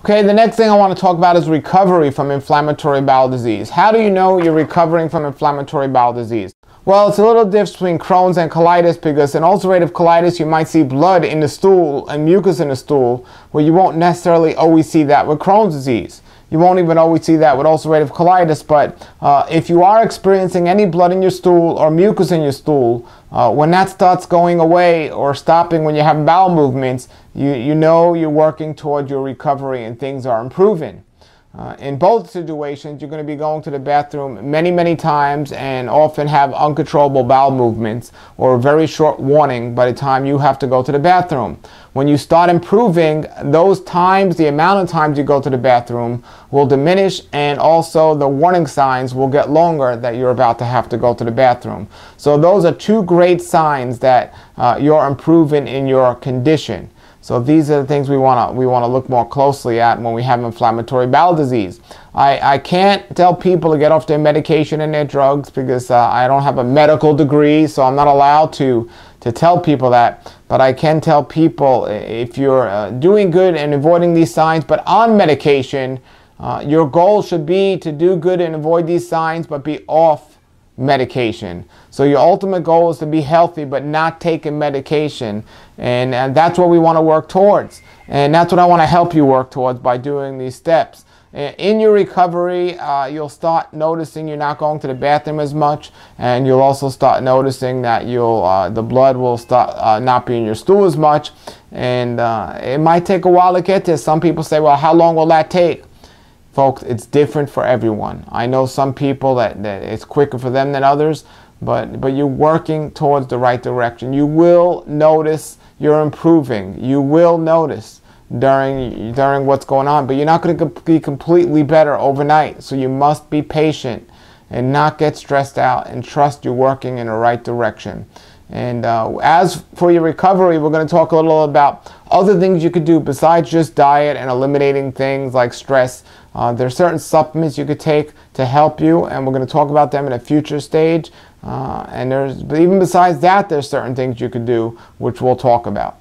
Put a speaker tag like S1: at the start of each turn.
S1: Okay, the next thing I want to talk about is recovery from inflammatory bowel disease. How do you know you're recovering from inflammatory bowel disease? Well, it's a little difference between Crohn's and colitis, because in ulcerative colitis you might see blood in the stool and mucus in the stool, where you won't necessarily always see that with Crohn's disease. You won't even always see that with ulcerative colitis, but if you are experiencing any blood in your stool or mucus in your stool, when that starts going away or stopping when you have bowel movements, you know you're working toward your recovery and things are improving. In both situations, you're going to be going to the bathroom many, many times and often have uncontrollable bowel movements or very short warning by the time you have to go to the bathroom. When you start improving, those times, the amount of times you go to the bathroom will diminish, and also the warning signs will get longer that you're about to have to go to the bathroom. So those are two great signs that you're improving in your condition. So these are the things we want to look more closely at when we have inflammatory bowel disease. I can't tell people to get off their medication and their drugs because I don't have a medical degree, so I'm not allowed to tell people that. But I can tell people, if you're doing good and avoiding these signs but on medication, your goal should be to do good and avoid these signs but be off medication. So your ultimate goal is to be healthy but not taking medication, and that's what we want to work towards, and that's what I want to help you work towards by doing these steps. In your recovery, you'll start noticing you're not going to the bathroom as much, and you'll also start noticing that the blood will start not be in your stool as much, and it might take a while to get there. Some people say, well, how long will that take? Folks, it's different for everyone. I know some people that it's quicker for them than others, but you're working towards the right direction. You will notice you're improving. You will notice during what's going on, but you're not going to be completely better overnight. So you must be patient and not get stressed out and trust you're working in the right direction. And as for your recovery, we're going to talk a little about other things you could do besides just diet and eliminating things like stress. There are certain supplements you could take to help you, and we're going to talk about them in a future stage. But even besides that, there's certain things you could do, which we'll talk about.